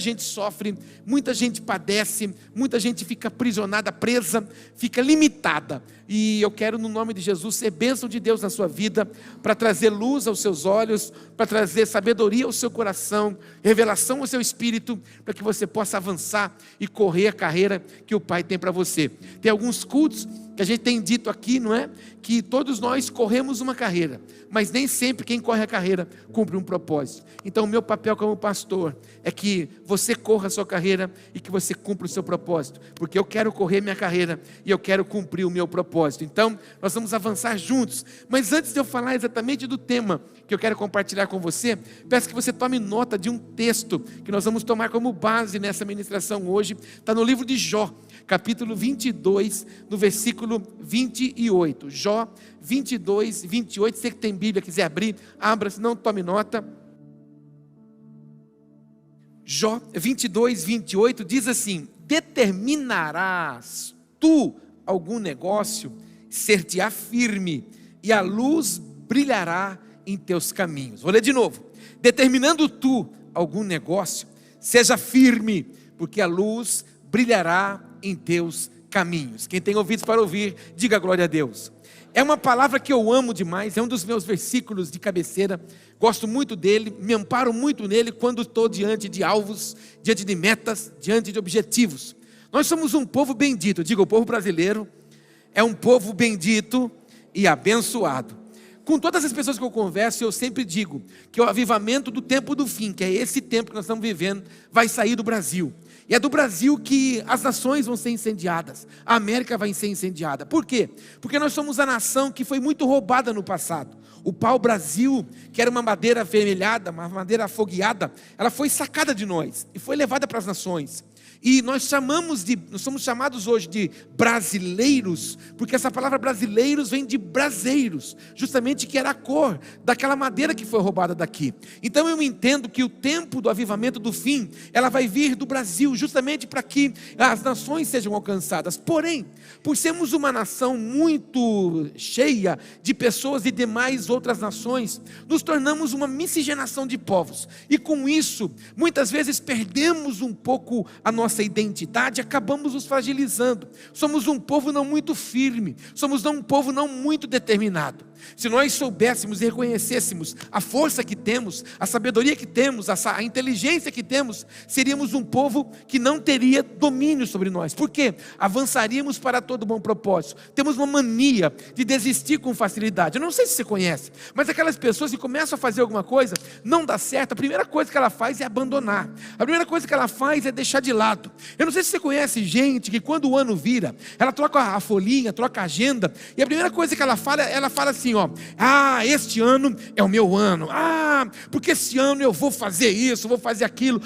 gente sofre, muita gente padece, muita gente fica aprisionada, presa, fica limitada. E eu quero, no nome de Jesus, ser bênção de Deus na sua vida, para trazer luz aos seus olhos, para trazer sabedoria ao seu coração, revelação ao seu espírito, para que você possa avançar e correr a carreira que o Pai tem para você. Tem alguns cultos que a gente tem dito aqui, não é? Que todos nós corremos uma carreira, mas nem sempre quem corre a carreira cumpre um propósito. Então o meu papel como pastor é que você corra a sua carreira e que você cumpra o seu propósito, porque eu quero correr minha carreira e eu quero cumprir o meu propósito. Então nós vamos avançar juntos, mas antes de eu falar exatamente do tema que eu quero compartilhar com você, peço que você tome nota de um texto que nós vamos tomar como base nessa ministração hoje. Está no livro de Jó, capítulo 22, no versículo 28. Jó 22, 28. Você que tem Bíblia, quiser abrir, abra, se não tome nota. Jó 22, 28 diz assim: determinarás tu algum negócio, ser-te-á firme, e a luz brilhará em teus caminhos. Vou ler de novo. Determinando tu algum negócio, seja firme, porque a luz brilhará em teus caminhos. Quem tem ouvidos para ouvir, diga glória a Deus. É uma palavra que eu amo demais, é um dos meus versículos de cabeceira, gosto muito dele, me amparo muito nele quando estou diante de alvos, diante de metas, diante de objetivos. Nós somos um povo bendito, diga, o povo brasileiro é um povo bendito e abençoado. Com todas as pessoas que eu converso, eu sempre digo que o avivamento do tempo do fim, que é esse tempo que nós estamos vivendo, vai sair do Brasil. E é do Brasil que as nações vão ser incendiadas, a América vai ser incendiada. Por quê? Porque nós somos a nação que foi muito roubada no passado. O pau-brasil, que era uma madeira avermelhada, uma madeira afogueada, ela foi sacada de nós e foi levada para as nações. E nós somos chamados hoje de brasileiros, porque essa palavra brasileiros vem de braseiros, justamente que era a cor daquela madeira que foi roubada daqui. Então eu entendo que o tempo do avivamento do fim, ela vai vir do Brasil, justamente para que as nações sejam alcançadas. Porém, por sermos uma nação muito cheia de pessoas de demais outras nações, nos tornamos uma miscigenação de povos. E com isso, muitas vezes perdemos um pouco a nossa identidade, acabamos nos fragilizando. Somos um povo não muito firme, somos um povo não muito determinado. Se nós soubéssemos e reconhecêssemos a força que temos, a sabedoria que temos, a inteligência que temos, seríamos um povo que não teria domínio sobre nós. Por quê? Avançaríamos para todo bom propósito. Temos uma mania de desistir com facilidade. Eu não sei se você conhece, mas aquelas pessoas que começam a fazer alguma coisa, não dá certo, a primeira coisa que ela faz é abandonar. A primeira coisa que ela faz é deixar de lado. Eu não sei se você conhece gente que quando o ano vira, ela troca a folhinha, troca a agenda, e a primeira coisa que ela fala assim, este ano é o meu ano, porque esse ano eu vou fazer isso, vou fazer aquilo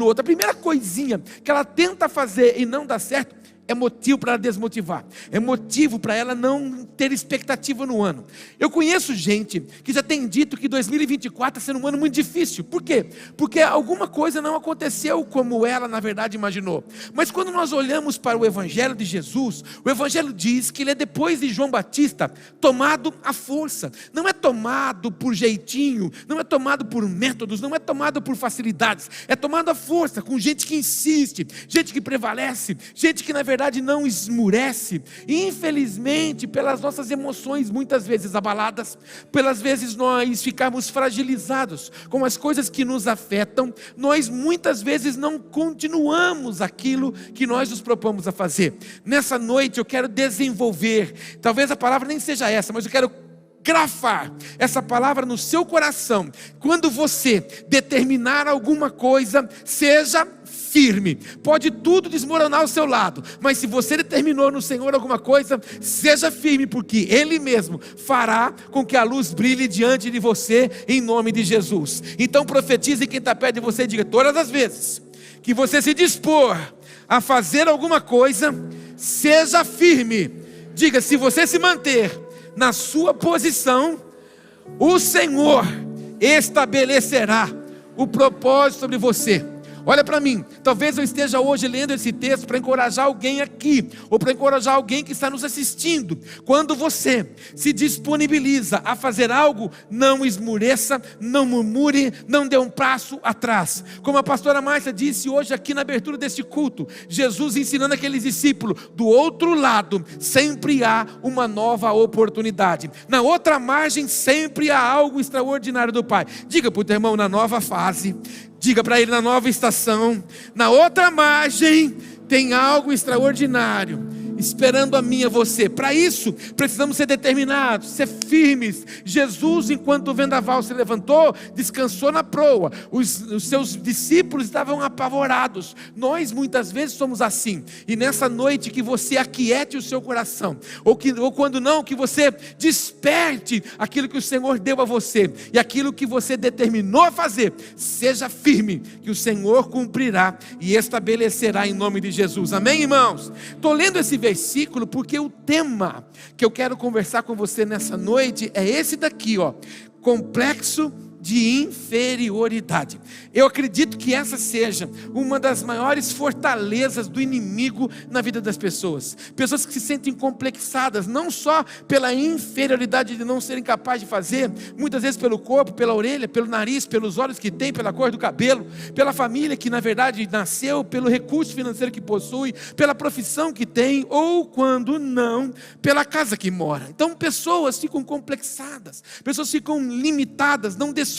outro. A primeira coisinha que ela tenta fazer e não dá certo, é motivo para ela desmotivar, é motivo para ela não ter expectativa no ano. Eu conheço gente que já tem dito que 2024 está sendo um ano muito difícil. Por quê? Porque alguma coisa não aconteceu como ela na verdade imaginou. Mas quando nós olhamos para o Evangelho de Jesus, o Evangelho diz que ele é depois de João Batista, tomado à força. Não é tomado por jeitinho, não é tomado por métodos, não é tomado por facilidades, é tomado à força, com gente que insiste, gente que prevalece, gente que na verdade não esmurece. E infelizmente, pelas nossas emoções muitas vezes abaladas, pelas vezes nós ficamos fragilizados com as coisas que nos afetam, nós muitas vezes não continuamos aquilo que nós nos propomos a fazer. Nessa noite eu quero desenvolver, talvez a palavra nem seja essa, mas eu quero grafar essa palavra no seu coração. Quando você determinar alguma coisa, seja firme. Pode tudo desmoronar ao seu lado, mas se você determinou no Senhor alguma coisa, seja firme, porque Ele mesmo fará com que a luz brilhe diante de você, em nome de Jesus. Então profetize quem está perto de você e diga: todas as vezes que você se dispor a fazer alguma coisa, seja firme. Diga: se você se manter na sua posição, o Senhor estabelecerá o propósito sobre você. Olha para mim, talvez eu esteja hoje lendo esse texto para encorajar alguém aqui, ou para encorajar alguém que está nos assistindo. Quando você se disponibiliza a fazer algo, não esmureça, não murmure, não dê um passo atrás. Como a pastora Márcia disse hoje aqui na abertura deste culto, Jesus ensinando aqueles discípulos, do outro lado sempre há uma nova oportunidade, na outra margem sempre há algo extraordinário do Pai. Diga para o teu irmão, na nova fase, diga para ele, na nova estação, na outra margem tem algo extraordinário esperando a mim e a você. Para isso, precisamos ser determinados, ser firmes. Jesus, enquanto o vendaval se levantou, descansou na proa. Os seus discípulos estavam apavorados. Nós muitas vezes somos assim. E nessa noite que você aquiete o seu coração, ou quando não, que você desperte aquilo que o Senhor deu a você, e aquilo que você determinou a fazer, seja firme, que o Senhor cumprirá e estabelecerá em nome de Jesus. Amém, irmãos? Estou lendo esse versículo porque o tema que eu quero conversar com você nessa noite é esse daqui, ó: complexo de inferioridade. Eu acredito que essa seja uma das maiores fortalezas do inimigo na vida das pessoas. Pessoas que se sentem complexadas, não só pela inferioridade de não serem capazes de fazer, muitas vezes pelo corpo, pela orelha, pelo nariz, pelos olhos que tem, pela cor do cabelo, pela família que na verdade nasceu, pelo recurso financeiro que possui, pela profissão que tem, ou quando não, pela casa que mora. Então pessoas ficam complexadas, pessoas ficam limitadas, não desfrutam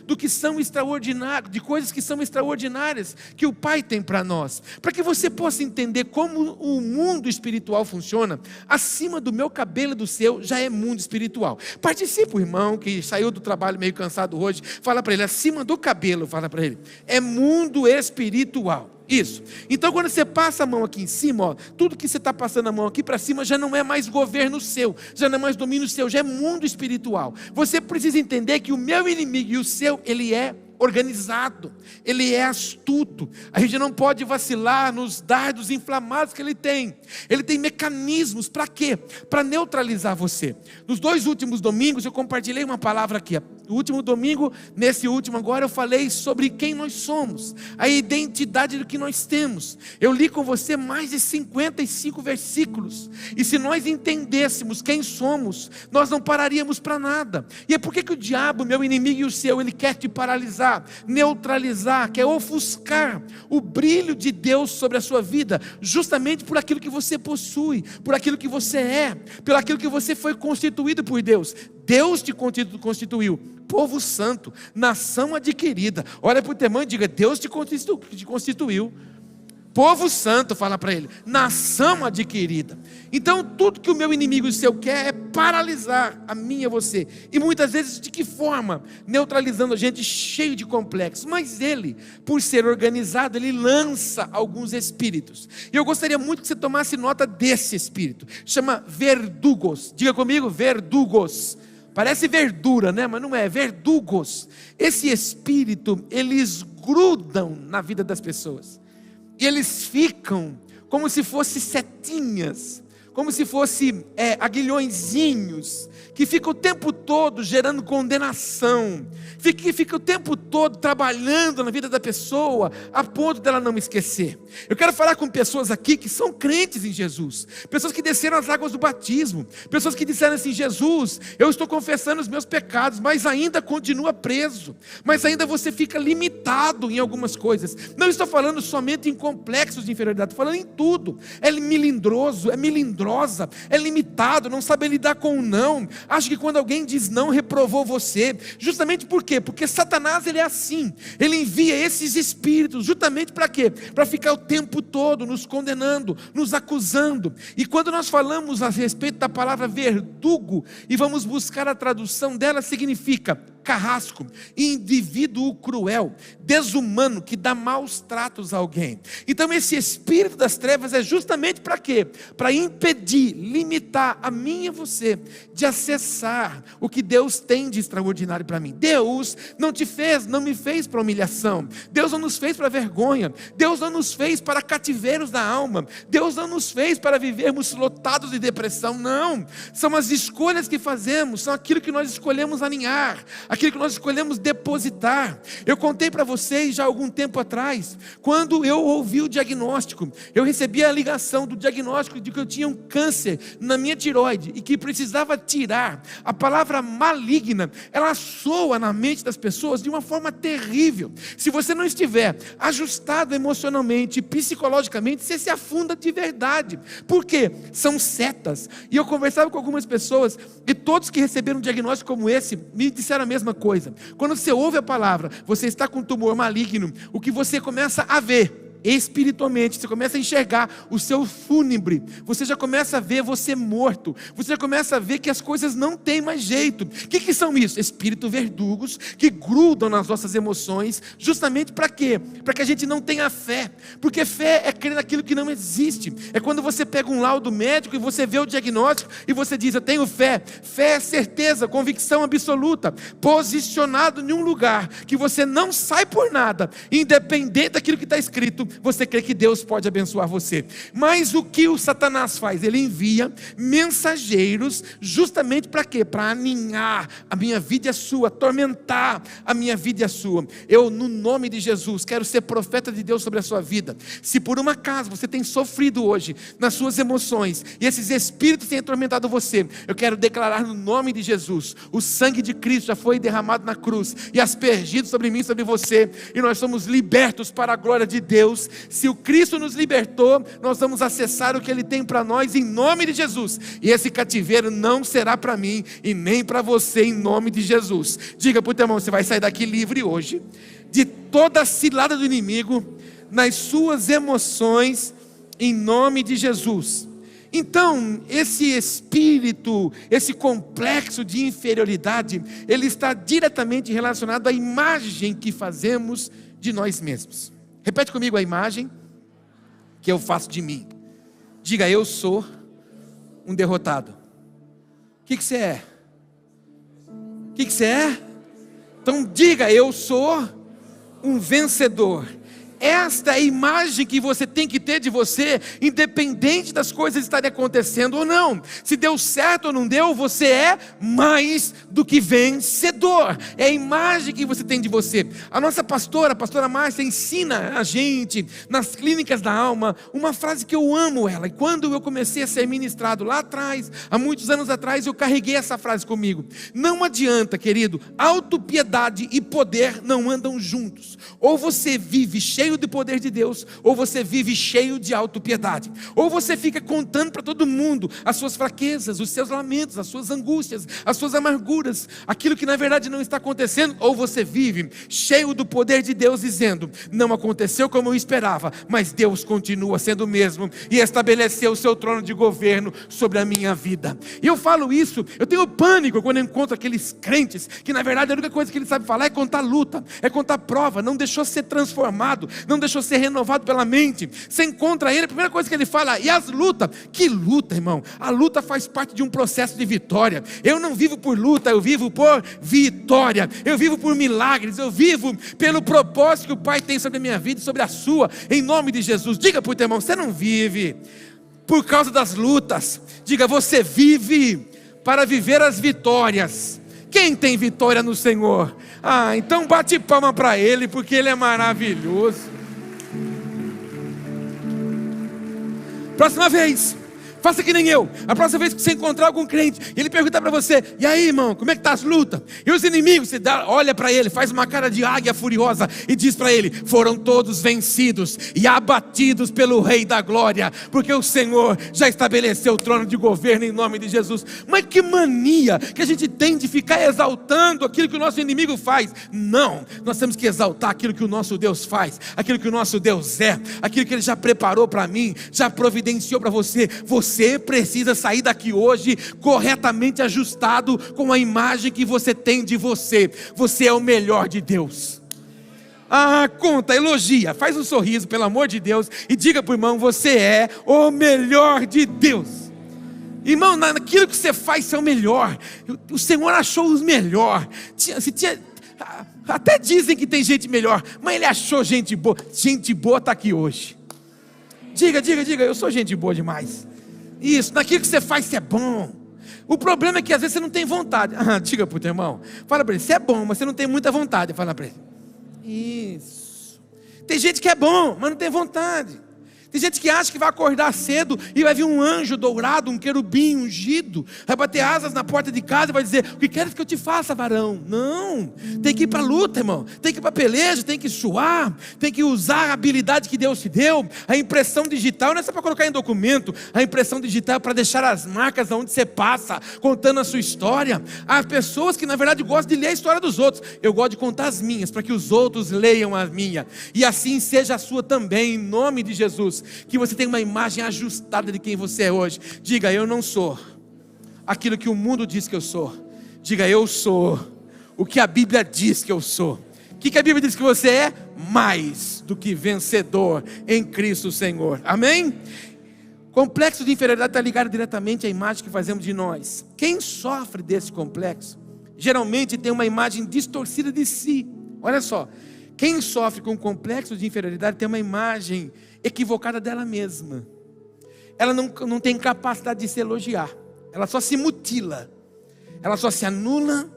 do que são extraordinários, de coisas que são extraordinárias que o Pai tem para nós. Para que você possa entender como o mundo espiritual funciona, acima do meu cabelo e do seu já é mundo espiritual. Participa o irmão que saiu do trabalho meio cansado hoje, fala para ele, acima do cabelo, fala para ele, é mundo espiritual. Isso. Então quando você passa a mão aqui em cima, ó, tudo que você está passando a mão aqui para cima já não é mais governo seu, já não é mais domínio seu, já é mundo espiritual. Você precisa entender que o meu inimigo e o seu, ele é organizado, ele é astuto. A gente não pode vacilar nos dardos inflamados que ele tem. Ele tem mecanismos, para quê? Para neutralizar você. Nos 2 últimos domingos eu compartilhei uma palavra aqui. No último domingo, nesse último agora, eu falei sobre quem nós somos, a identidade do que nós temos. Eu li com você mais de 55 versículos, e se nós entendêssemos quem somos, nós não pararíamos para nada. E é por que o diabo, meu inimigo e o seu, ele quer te paralisar, neutralizar, quer ofuscar o brilho de Deus sobre a sua vida, justamente por aquilo que você possui, por aquilo que você é, por aquilo que você foi constituído por Deus. Deus te constituiu povo santo, nação adquirida. Olha para o teu irmão e diga, Deus te constituiu povo santo, fala para ele, nação adquirida. Então tudo que o meu inimigo e o seu quer é paralisar a mim e a você. E muitas vezes de que forma? Neutralizando a gente, cheio de complexos. Mas ele, por ser organizado, ele lança alguns espíritos. E eu gostaria muito que você tomasse nota desse espírito. Chama verdugos. Diga comigo, verdugos. Parece verdura, né? Mas não é, verdugos. Esse espírito, eles grudam na vida das pessoas. E eles ficam como se fossem setinhas, como se fossem aguilhõezinhos, que ficam o tempo todo gerando condenação, que fica o tempo todo trabalhando na vida da pessoa, a ponto dela não me esquecer. Eu quero falar com pessoas aqui que são crentes em Jesus, pessoas que desceram as águas do batismo, pessoas que disseram assim, Jesus, eu estou confessando os meus pecados, mas ainda continua preso, mas ainda você fica limitado em algumas coisas. Não estou falando somente em complexos de inferioridade, estou falando em tudo. É melindroso, é melindrosa, é limitado, não sabe lidar com o não. Acho que quando alguém diz não, reprovou você. Justamente por quê? Porque Satanás, ele é assim. Ele envia esses espíritos, justamente para quê? Para ficar o tempo todo nos condenando, nos acusando. E quando nós falamos a respeito da palavra verdugo, e vamos buscar a tradução dela, significa carrasco, indivíduo cruel, desumano, que dá maus tratos a alguém. Então esse espírito das trevas é justamente para quê? Para impedir, limitar a mim e você de acessar o que Deus tem de extraordinário para mim. Deus não me fez para humilhação. Deus não nos fez para vergonha. Deus não nos fez para cativeiros da alma. Deus não nos fez para vivermos lotados de depressão. Não, são as escolhas que fazemos, são aquilo que nós escolhemos alinhar, aquilo que nós escolhemos depositar. Eu contei para vocês já há algum tempo atrás, quando eu ouvi o diagnóstico, eu recebi a ligação do diagnóstico de que eu tinha um câncer na minha tireoide e que precisava tirar. A palavra maligna, ela soa na mente das pessoas de uma forma terrível. Se você não estiver ajustado emocionalmente, psicologicamente, você se afunda de verdade. Por quê? São setas. E eu conversava com algumas pessoas e todos que receberam um diagnóstico como esse me disseram a mesma coisa. Quando você ouve a palavra, você está com um tumor maligno, o que você começa a ver espiritualmente, você começa a enxergar o seu fúnebre, você já começa a ver você morto, você já começa a ver que as coisas não têm mais jeito. O que são isso? Espíritos verdugos que grudam nas nossas emoções, justamente para quê? Para que a gente não tenha fé, porque fé é crer naquilo que não existe. É quando você pega um laudo médico e você vê o diagnóstico e você diz: eu tenho fé. Fé é certeza, convicção absoluta, posicionado em um lugar que você não sai por nada, independente daquilo que está escrito, você crê que Deus pode abençoar você. Mas o que o Satanás faz? Ele envia mensageiros justamente para quê? Para aninhar a minha vida e a sua, atormentar a minha vida e a sua. Eu, no nome de Jesus, quero ser profeta de Deus sobre a sua vida. Se por uma acaso você tem sofrido hoje nas suas emoções e esses espíritos têm atormentado você, eu quero declarar no nome de Jesus: o sangue de Cristo já foi derramado na cruz e aspergido sobre mim e sobre você, e nós somos libertos para a glória de Deus. Se o Cristo nos libertou, nós vamos acessar o que Ele tem para nós em nome de Jesus, e esse cativeiro não será para mim e nem para você, em nome de Jesus. Diga para o teu irmão: você vai sair daqui livre hoje de toda a cilada do inimigo nas suas emoções, em nome de Jesus. Então, esse espírito, esse complexo de inferioridade, ele está diretamente relacionado à imagem que fazemos de nós mesmos. Repete comigo a imagem que eu faço de mim. Diga: eu sou um derrotado. O que você é? O que você é? Então diga: eu sou um vencedor. Esta é a imagem que você tem que ter de você, independente das coisas estarem acontecendo ou não. Se deu certo ou não deu, você é mais do que vencedor. É a imagem que você tem de você. A nossa pastora, a pastora Márcia, ensina a gente, nas clínicas da alma, uma frase que eu amo ela. E quando eu comecei a ser ministrado lá atrás, há muitos anos atrás, eu carreguei essa frase comigo. Não adianta, querido, autopiedade e poder não andam juntos. Ou você vive cheio de poder de Deus, ou você vive cheio de autopiedade. Ou você fica contando para todo mundo as suas fraquezas, os seus lamentos, as suas angústias, as suas amarguras, aquilo que na verdade não está acontecendo. Ou você vive cheio do poder de Deus, dizendo: não aconteceu como eu esperava, mas Deus continua sendo o mesmo e estabeleceu o seu trono de governo sobre a minha vida. E eu falo isso, eu tenho pânico quando eu encontro aqueles crentes que na verdade a única coisa que ele sabe falar é contar luta, é contar prova, não deixou ser transformado, não deixou ser renovado pela mente. Você encontra ele, a primeira coisa que ele fala: e as lutas? Que luta, irmão? A luta faz parte de um processo de vitória. Eu não vivo por luta, eu vivo por vitória. Eu vivo por milagres, eu vivo pelo propósito que o Pai tem sobre a minha vida e sobre a sua, em nome de Jesus. Diga para o teu irmão: você não vive por causa das lutas. Diga: você vive para viver as vitórias. Quem tem vitória no Senhor? Então bate palma para Ele, porque Ele é maravilhoso. Próxima vez, faça que nem eu. A próxima vez que você encontrar algum crente e ele perguntar para você: e aí, irmão, como é que tá as lutas? E os inimigos? Você olha para ele, faz uma cara de águia furiosa e diz para ele: foram todos vencidos e abatidos pelo Rei da Glória, porque o Senhor já estabeleceu o trono de governo em nome de Jesus. Mas que mania que a gente tem de ficar exaltando aquilo que o nosso inimigo faz. Não, nós temos que exaltar aquilo que o nosso Deus faz, aquilo que o nosso Deus é, aquilo que Ele já preparou para mim, já providenciou para você. Você precisa sair daqui hoje corretamente ajustado com a imagem que você tem de você. Você é o melhor de Deus. Conta, elogia, faz um sorriso, pelo amor de Deus, e diga para o irmão: você é o melhor de Deus. Irmão, naquilo que você faz, você é o melhor. O Senhor achou os melhores. Até dizem que tem gente melhor, mas Ele achou gente boa. Gente boa está aqui hoje. Diga, eu sou gente boa demais. Isso, naquilo que você faz, você é bom. O problema é que às vezes você não tem vontade. Diga para o teu irmão, fala para ele, você é bom, mas você não tem muita vontade. Fala para ele. Isso. Tem gente que é bom, mas não tem vontade. Tem gente que acha que vai acordar cedo e vai vir um anjo dourado, um querubim ungido, vai bater asas na porta de casa e vai dizer: o que queres que eu te faça, varão? Não, tem que ir para a luta, irmão, tem que ir para a peleja, tem que suar, tem que usar a habilidade que Deus te deu. A impressão digital não é só para colocar em documento, a impressão digital é para deixar as marcas onde você passa, contando a sua história. Há pessoas que na verdade gostam de ler a história dos outros, eu gosto de contar as minhas, para que os outros leiam a minha, e assim seja a sua também, em nome de Jesus. Que você tenha uma imagem ajustada de quem você é hoje. Diga: eu não sou aquilo que o mundo diz que eu sou. Diga: eu sou o que a Bíblia diz que eu sou. O que a Bíblia diz que você é? Mais do que vencedor em Cristo Senhor. Amém? Complexo de inferioridade está ligado diretamente à imagem que fazemos de nós. Quem sofre desse complexo geralmente tem uma imagem distorcida de si. Olha só, quem sofre com complexo de inferioridade tem uma imagem equivocada dela mesma. Ela não tem capacidade de se elogiar, ela só se mutila, ela só se anula,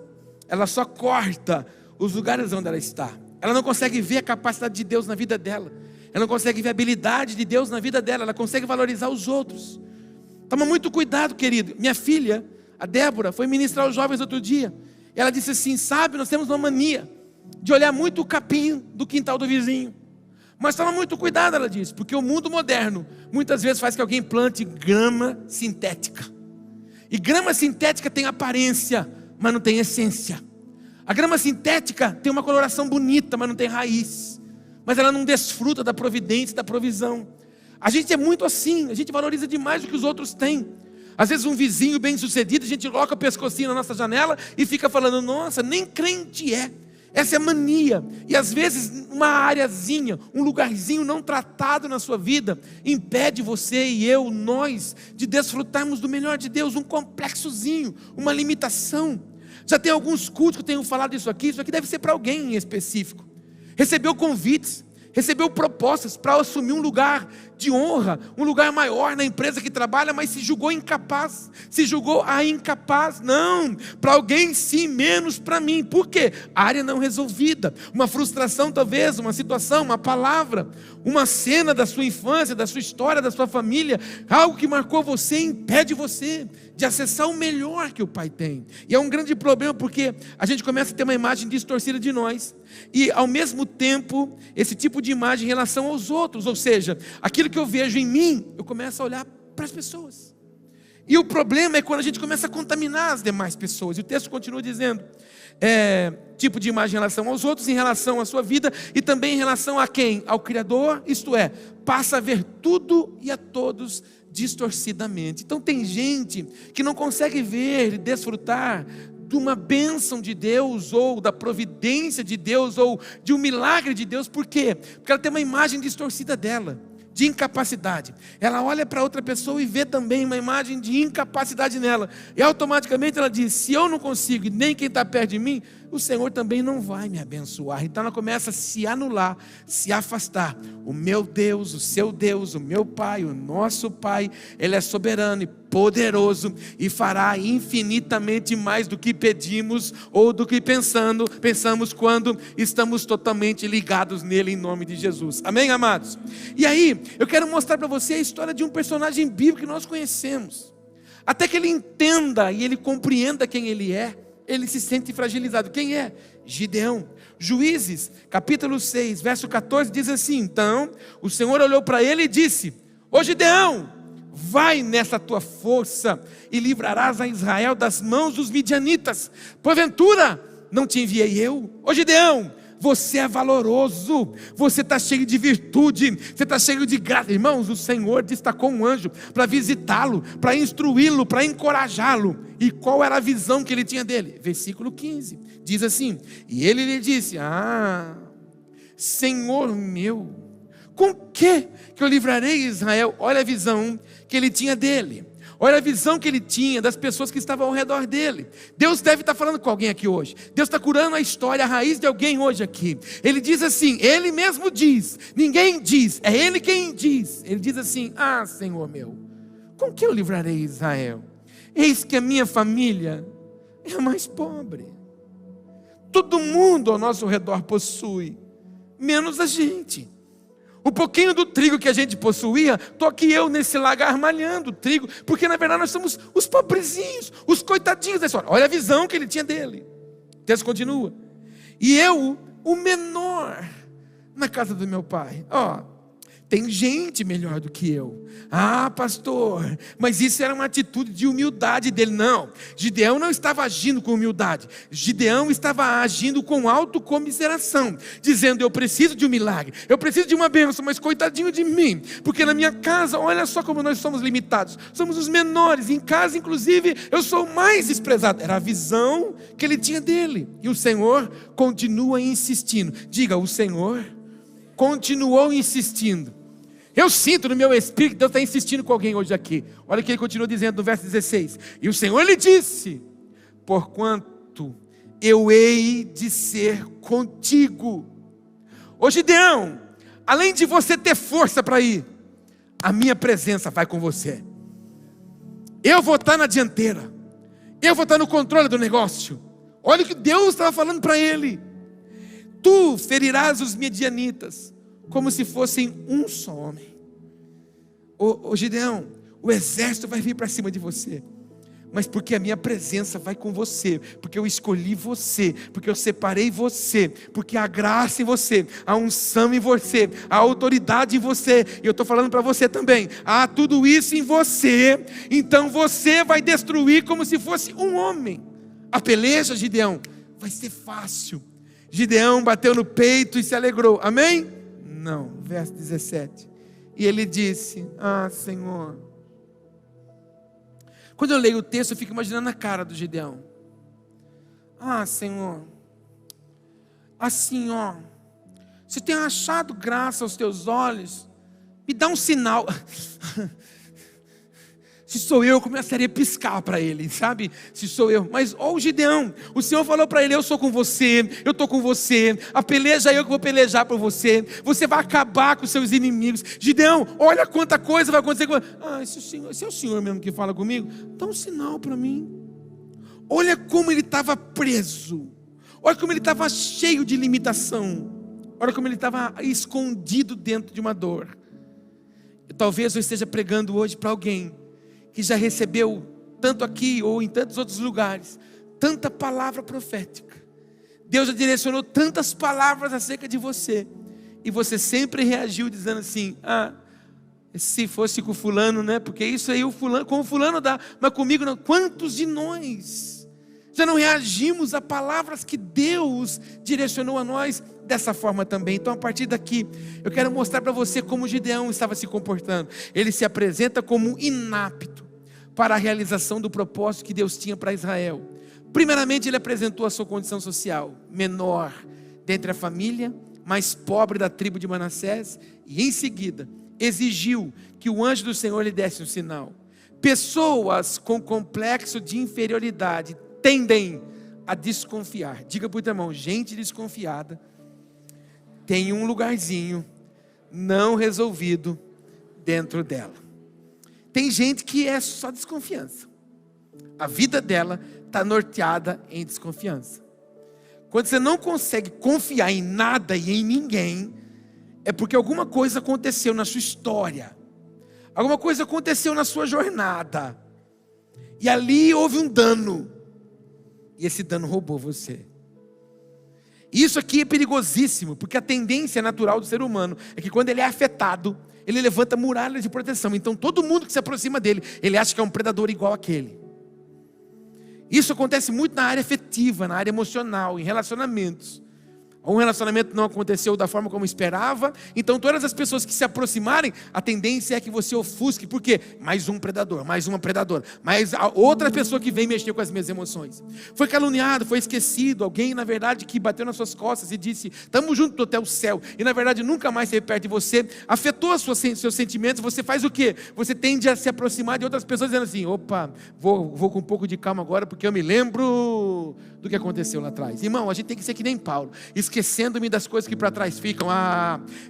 ela só corta os lugares onde ela está. Ela não consegue ver a capacidade de Deus na vida dela, ela não consegue ver a habilidade de Deus na vida dela, ela consegue valorizar os outros. Toma muito cuidado, querido. Minha filha, a Débora, foi ministrar aos jovens outro dia. Ela disse assim: sabe, nós temos uma mania de olhar muito o capim do quintal do vizinho. Mas toma muito cuidado, ela disse, porque o mundo moderno muitas vezes faz que alguém plante grama sintética. E grama sintética tem aparência, mas não tem essência. A grama sintética tem uma coloração bonita, mas não tem raiz. Mas ela não desfruta da providência, da provisão. A gente é muito assim, a gente valoriza demais o que os outros têm. Às vezes um vizinho bem sucedido, a gente coloca o pescocinho na nossa janela e fica falando: nossa, nem crente é. Essa é a mania. E às vezes uma areazinha, um lugarzinho não tratado na sua vida impede você e eu, nós, de desfrutarmos do melhor de Deus. Um complexozinho, uma limitação. Já tem alguns cultos que eu tenho falado isso aqui deve ser para alguém em específico. Recebeu convites, recebeu propostas para assumir um lugar de honra, um lugar maior na empresa que trabalha, mas se julgou incapaz, se julgou a incapaz. Não, para alguém sim, menos para mim. Por quê? Área não resolvida, uma frustração talvez, uma situação, uma palavra, uma cena da sua infância, da sua história, da sua família, algo que marcou você, impede você de acessar o melhor que o Pai tem. E é um grande problema, porque a gente começa a ter uma imagem distorcida de nós, e ao mesmo tempo, esse tipo de imagem em relação aos outros, ou seja, aquilo que eu vejo em mim, eu começo a olhar para as pessoas. E o problema é quando a gente começa a contaminar as demais pessoas. E o texto continua dizendo, tipo de imagem em relação aos outros, em relação à sua vida, e também em relação a quem? Ao Criador, isto é, passa a ver tudo e a todos distorcidamente. Então tem gente que não consegue ver e desfrutar de uma bênção de Deus, ou da providência de Deus, ou de um milagre de Deus. Por quê? Porque ela tem uma imagem distorcida dela, de incapacidade. Ela olha para outra pessoa e vê também uma imagem de incapacidade nela, e automaticamente ela diz: se eu não consigo, e nem quem está perto de mim, o Senhor também não vai me abençoar. Então ela começa a se anular, se afastar. O meu Deus, o seu Deus, o meu Pai, o nosso Pai, Ele é soberano e poderoso, e fará infinitamente mais do que pedimos, ou do que pensamos, quando estamos totalmente ligados nele, em nome de Jesus. Amém, amados? E aí, eu quero mostrar para você a história de um personagem bíblico que nós conhecemos. Até que ele entenda e ele compreenda quem ele é, ele se sente fragilizado. Quem é? Gideão. Juízes, capítulo 6, verso 14, diz assim: então o Senhor olhou para ele e disse: ô Gideão, vai nessa tua força e livrarás a Israel das mãos dos midianitas. Porventura não te enviei eu? Ô Gideão, você é valoroso, você está cheio de virtude, você está cheio de graça. Irmãos, o Senhor destacou um anjo para visitá-lo, para instruí-lo, para encorajá-lo. E qual era a visão que ele tinha dele? Versículo 15, diz assim: e ele lhe disse: Senhor meu, com que eu livrarei Israel? Olha a visão que ele tinha dele. Olha a visão que ele tinha das pessoas que estavam ao redor dele. Deus deve estar falando com alguém aqui hoje. Deus está curando a história, a raiz de alguém hoje aqui. Ele diz assim, Ele mesmo diz, ninguém diz, é Ele quem diz. Ele diz assim: Senhor meu, com que eu livrarei Israel? Eis que a minha família é a mais pobre. Todo mundo ao nosso redor possui, menos a gente. O pouquinho do trigo que a gente possuía, estou aqui eu nesse lagar malhando trigo, porque na verdade nós somos os pobrezinhos, os coitadinhos da história. Olha a visão que ele tinha dele. O texto continua. E eu, o menor na casa do meu pai. Tem gente melhor do que eu. Pastor, mas isso era uma atitude de humildade dele. Não, Gideão não estava agindo com humildade. Gideão estava agindo com autocomiseração, dizendo: eu preciso de um milagre, eu preciso de uma bênção, mas coitadinho de mim, porque na minha casa, olha só como nós somos limitados, somos os menores, em casa inclusive eu sou o mais desprezado. Era a visão que ele tinha dele. E o Senhor continua insistindo. Diga: o Senhor continuou insistindo. Eu sinto no meu espírito que Deus está insistindo com alguém hoje aqui. Olha o que ele continua dizendo no verso 16. E o Senhor lhe disse: porquanto eu hei de ser contigo. Ô Gideão, além de você ter força para ir, a minha presença vai com você. Eu vou estar na dianteira, eu vou estar no controle do negócio. Olha o que Deus estava falando para ele. Tu ferirás os midianitas como se fossem um só homem. Ô Gideão, o exército vai vir para cima de você, mas porque a minha presença vai com você, porque eu escolhi você, porque eu separei você, porque há graça em você, há unção em você, há autoridade em você, e eu estou falando para você também, há tudo isso em você, então você vai destruir como se fosse um homem. A peleja, Gideão, vai ser fácil. Gideão bateu no peito e se alegrou, amém? Não, verso 17. E ele disse: Senhor. Quando eu leio o texto, eu fico imaginando a cara do Gideão. Senhor, assim, se eu tenho achado graça aos teus olhos, me dá um sinal. Se sou eu começaria a piscar para ele, sabe? Se sou eu. Mas, o Gideão, o Senhor falou para ele: eu sou com você, eu estou com você, a peleja é eu que vou pelejar por você, você vai acabar com os seus inimigos. Gideão, olha quanta coisa vai acontecer. Se é o Senhor mesmo que fala comigo, dá um sinal para mim. Olha como ele estava preso, olha como ele estava cheio de limitação, olha como ele estava escondido dentro de uma dor. Talvez eu esteja pregando hoje para alguém que já recebeu, tanto aqui ou em tantos outros lugares, tanta palavra profética. Deus já direcionou tantas palavras acerca de você, e você sempre reagiu dizendo assim: se fosse com o fulano, né? Porque isso aí com o fulano dá, mas comigo não. Quantos de nós já não reagimos a palavras que Deus direcionou a nós dessa forma também? Então, a partir daqui, eu quero mostrar para você como Gideão estava se comportando. Ele se apresenta como inapto para a realização do propósito que Deus tinha para Israel. Primeiramente, ele apresentou a sua condição social, menor dentre a família, mais pobre da tribo de Manassés, e em seguida, exigiu que o anjo do Senhor lhe desse um sinal. Pessoas com complexo de inferioridade tendem a desconfiar. Diga para o teu irmão: gente desconfiada tem um lugarzinho não resolvido dentro dela. Tem gente que é só desconfiança. A vida dela está norteada em desconfiança. Quando você não consegue confiar em nada e em ninguém, é porque alguma coisa aconteceu na sua história, alguma coisa aconteceu na sua jornada, e ali houve um dano, e esse dano roubou você. Isso aqui é perigosíssimo, porque a tendência natural do ser humano é que quando ele é afetado, ele levanta muralhas de proteção. Então todo mundo que se aproxima dele, ele acha que é um predador igual àquele. Isso acontece muito na área afetiva, na área emocional, em relacionamentos. Ou um relacionamento não aconteceu da forma como esperava, então todas as pessoas que se aproximarem, a tendência é que você ofusque. Por quê? Mais um predador, mais uma predadora, mais outra pessoa que vem mexer com as minhas emoções. Foi caluniado, foi esquecido, alguém na verdade que bateu nas suas costas e disse: estamos juntos até o céu, e na verdade nunca mais esteve perto de você, afetou seus sentimentos. Você faz o quê? Você tende a se aproximar de outras pessoas dizendo assim: opa, vou com um pouco de calma agora, porque eu me lembro do que aconteceu lá atrás. Irmão, a gente tem que ser que nem Paulo, esquecendo-me das coisas que para trás ficam,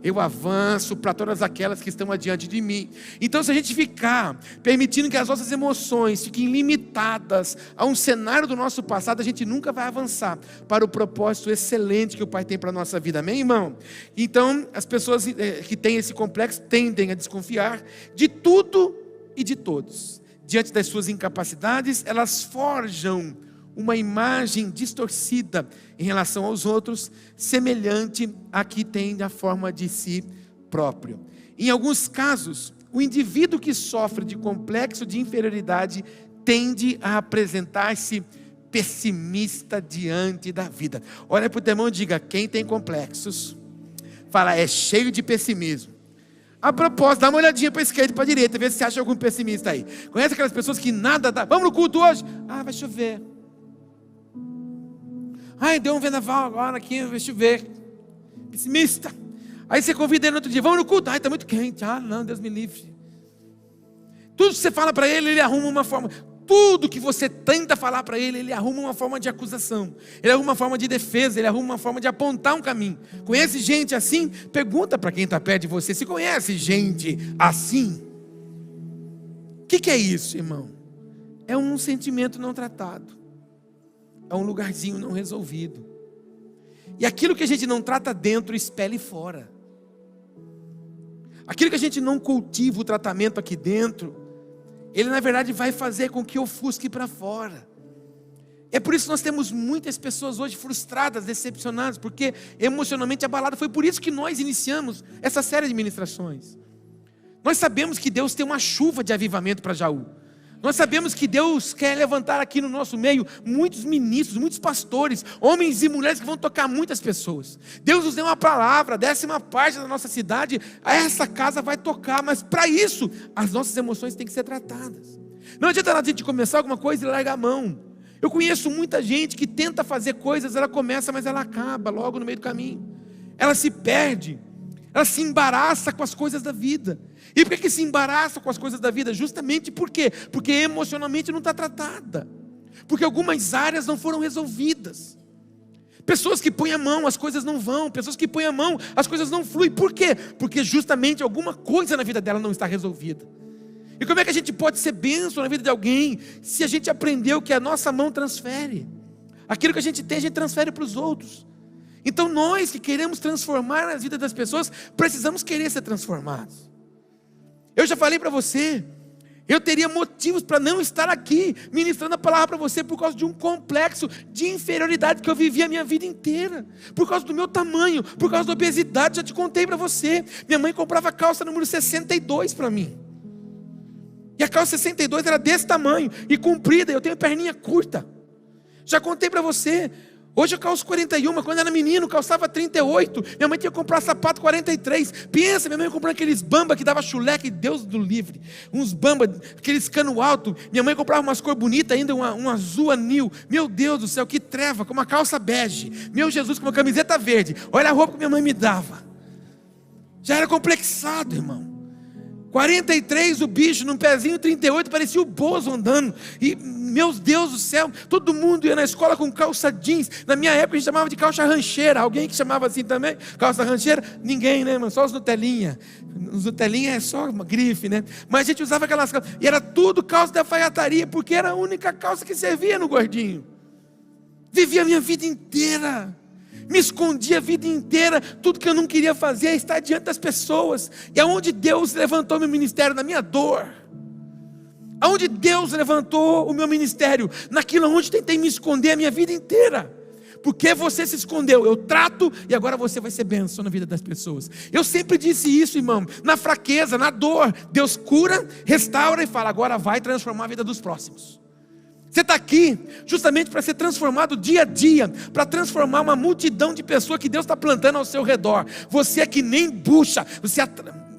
eu avanço para todas aquelas que estão adiante de mim. Então, se a gente ficar permitindo que as nossas emoções fiquem limitadas limitadas a um cenário do nosso passado, a gente nunca vai avançar para o propósito excelente que o Pai tem para a nossa vida, amém, irmão? Então, as pessoas que têm esse complexo tendem a desconfiar de tudo e de todos. Diante das suas incapacidades, elas forjam uma imagem distorcida em relação aos outros, semelhante à que tem na forma de si próprio. Em alguns casos, o indivíduo que sofre de complexo de inferioridade tende a apresentar-se pessimista diante da vida. Olha para o teu irmão e diga: quem tem complexos, fala, é cheio de pessimismo. A propósito, dá uma olhadinha para a esquerda e para a direita, vê se você acha algum pessimista aí. Conhece aquelas pessoas que nada dá? Vamos no culto hoje? Ah, vai chover. Ai, deu um vendaval agora aqui, vai chover. Pessimista. Aí você convida ele no outro dia, vamos no culto. Ai, está muito quente. Ah, não, Deus me livre. Tudo que você fala para ele, ele arruma uma forma. Tudo que você tenta falar para ele, ele arruma uma forma de acusação. Ele arruma uma forma de defesa, ele arruma uma forma de apontar um caminho. Conhece gente assim? Pergunta para quem está perto de você, se conhece gente assim? O que é isso, irmão? É um sentimento não tratado. É um lugarzinho não resolvido. E aquilo que a gente não trata dentro, expele fora. Aquilo que a gente não cultiva o tratamento aqui dentro, ele na verdade vai fazer com que ofusque para fora. É por isso que nós temos muitas pessoas hoje frustradas, decepcionadas, porque emocionalmente abaladas. Foi por isso que nós iniciamos essa série de ministrações. Nós sabemos que Deus tem uma chuva de avivamento para Jaú. Nós sabemos que Deus quer levantar aqui no nosso meio muitos ministros, muitos pastores, homens e mulheres que vão tocar muitas pessoas. Deus nos deu uma palavra, 10% da nossa cidade, essa casa vai tocar, mas para isso, as nossas emoções têm que ser tratadas. Não adianta nada a gente começar alguma coisa e largar a mão. Eu conheço muita gente que tenta fazer coisas, ela começa, mas ela acaba logo no meio do caminho. Ela se perde, ela se embaraça com as coisas da vida. E por que se embaraça com as coisas da vida? Justamente por quê? Porque emocionalmente não está tratada. Porque algumas áreas não foram resolvidas. Pessoas que põem a mão, as coisas não vão. Pessoas que põem a mão, as coisas não fluem. Por quê? Porque justamente alguma coisa na vida dela não está resolvida. E como é que a gente pode ser bênção na vida de alguém se a gente aprendeu que a nossa mão transfere? Aquilo que a gente tem, a gente transfere para os outros. Então nós que queremos transformar a vida das pessoas, precisamos querer ser transformados. Eu já falei para você, eu teria motivos para não estar aqui ministrando a palavra para você por causa de um complexo de inferioridade que eu vivi a minha vida inteira, por causa do meu tamanho, por causa da obesidade. Já te contei para você, minha mãe comprava calça número 62 para mim, e a calça 62 era desse tamanho e comprida, eu tenho perninha curta. Já contei para você. Hoje eu calço 41, quando era menino calçava 38, minha mãe tinha que comprar sapato 43, pensa, minha mãe comprou aqueles bamba que dava chuleque, Deus do livre, uns bamba, aqueles cano alto, minha mãe comprava umas cores bonitas ainda, um azul anil, meu Deus do céu, que treva, com uma calça bege, meu Jesus, com uma camiseta verde, olha a roupa que minha mãe me dava, já era complexado, irmão. 43 o bicho, num pezinho 38, parecia o Bozo andando, e meu Deus do céu, todo mundo ia na escola com calça jeans. Na minha época a gente chamava de calça rancheira. Alguém que chamava assim também? Calça rancheira? Ninguém, né, mano? Só os Nutelinha. Os Nutelinha é só uma grife, né? Mas a gente usava aquelas calças, e era tudo calça de alfaiataria, porque era a única calça que servia no gordinho. Vivia a minha vida inteira, me escondi a vida inteira. Tudo que eu não queria fazer é estar diante das pessoas. E aonde Deus levantou meu ministério? Na minha dor. Aonde Deus levantou o meu ministério? Naquilo onde tentei me esconder a minha vida inteira. Porque você se escondeu, eu trato, e agora você vai ser bênção na vida das pessoas. Eu sempre disse isso, irmão, na fraqueza, na dor, Deus cura, restaura e fala, agora vai transformar a vida dos próximos. Você está aqui justamente para ser transformado dia a dia, para transformar uma multidão de pessoas que Deus está plantando ao seu redor. Você é que nem bucha,